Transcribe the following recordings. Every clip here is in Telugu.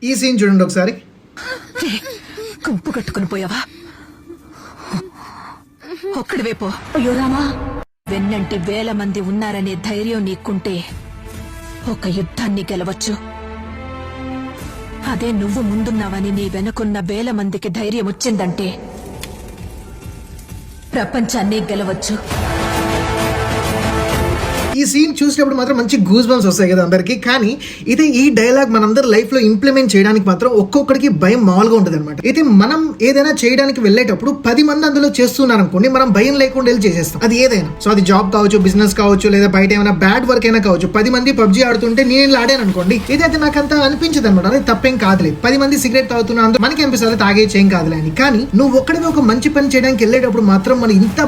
ఈ సీన్ చూడండి ఒకసారి. గుంపు కట్టుకుని పోయావా? ఒక్కడివే పో. అయ్యో రామా, వెన్నంటి 1000 మంది ఉన్నారనే ధైర్యం నీకుంటే ఒక యుద్ధాన్ని గెలవచ్చు. అదే నువ్వు ముందున్నావని నీ వెనుకున్న 1000 మందికి ధైర్యం వచ్చిందంటే ప్రపంచాన్ని గెలవచ్చు. ఈ సీన్ చూసినప్పుడు మాత్రం మంచి గూస్ బంప్స్ వస్తాయి కదా అందరికి. కానీ ఇదే ఈ డైలాగ్ మనందరి లైఫ్ లో ఇంప్లిమెంట్ చేయడానికి మాత్రం ఒక్కొక్కడికి భయం మామూలుగా ఉంటుంది అనమాట. అయితే మనం ఏదైనా చేయడానికి వెళ్ళేటప్పుడు 10 మంది అందులో చేస్తున్నారు అనుకోండి, మనం భయం లేకుండా వెళ్ళి చేసేస్తాం. అది ఏదైనా, సో అది జాబ్ కావచ్చు, బిజినెస్ కావచ్చు, లేదా బయట ఏమైనా బ్యాడ్ వర్క్ అయినా కావచ్చు. 10 మంది పబ్జీ ఆడుతుంటే నేను ఆడాను అనుకోండి, ఇదైతే నాకు అంత అనిపించదు అనమాట. అది తప్పేం కాదులే. 10 మంది సిగరెట్ తాగుతున్నా అందరూ మనకి అనిపిస్తుంది తాగేసి ఏం కాదులే అని. కానీ నువ్వు ఒక్కడివి ఒక మంచి పని చేయడానికి వెళ్ళేటప్పుడు మాత్రం మనం ఇంత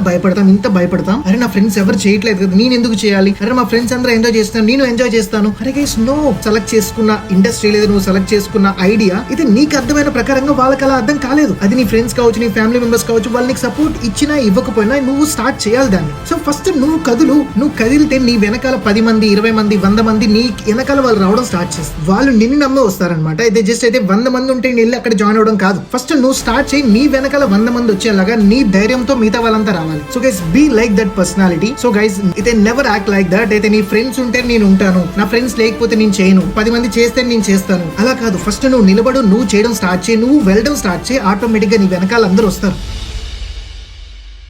భయపడతాం. అరే నా ఫ్రెండ్స్ ఎవరు చేయట్లేదు కదా, నేను ఎందుకు చేయాలి? అరే మా ఫ్రెండ్స్ అందరూ ఎంజాయ్ చేస్తాను, నేను ఎంజాయ్ చేస్తాను. అరే గైస్, నువ్వు సెలెక్ట్ చేసుకున్న ఇండస్ట్రీ లేదా నువ్వు సెలెక్ట్ చేసుకున్న ఐడియా ఇది నీకు అర్థమైన ప్రకారంగా వాళ్ళకి అలా అర్థం కాలేదు. అది నీ ఫ్రెండ్స్ కావచ్చు, నీ ఫ్యామిలీ మెంబర్స్ కావచ్చు, వాళ్ళు నీకు సపోర్ట్ ఇచ్చినా ఇవ్వకపోయినా నువ్వు స్టార్ట్ చేయాలి దాన్ని. సో ఫస్ట్ నువ్వు కదిలితే నీ వెనకాల 10 మంది 20 మంది 100 మంది నీ వెనకాల వాళ్ళు రావడం స్టార్ట్ చేస్తారు. వాళ్ళు నిన్ను నమ్మే వస్తారనమాట. అయితే జస్ట్ అయితే 100 మంది ఉంటే వెళ్ళి అక్కడ జాయిన్ అవడం కాదు. ఫస్ట్ నువ్వు స్టార్ట్ చేయి, నీ వెనకాల 100 మంది వచ్చేలాగా నీ ధైర్యంతో మిగతా వాళ్ళంతా రావాలి. So guys, be like that personality. So guys, అయితే నెవర్ యాక్ట్ లైక్ దట్. అయితే నీ ఫ్రెండ్స్ ఉంటే నేను ఉంటాను, నా ఫ్రెండ్స్ లేకపోతే నేను చేయను, 10 మంది చేస్తే నేను చేస్తాను, అలా కాదు. ఫస్ట్ నువ్వు నిలబడు, నువ్వు చేయడం స్టార్ట్ చేయి, నువ్వు వెళ్ళడం స్టార్ట్ చేయి, ఆటోమేటిక్ గా నీ వెనకాల అందరూ వస్తారు.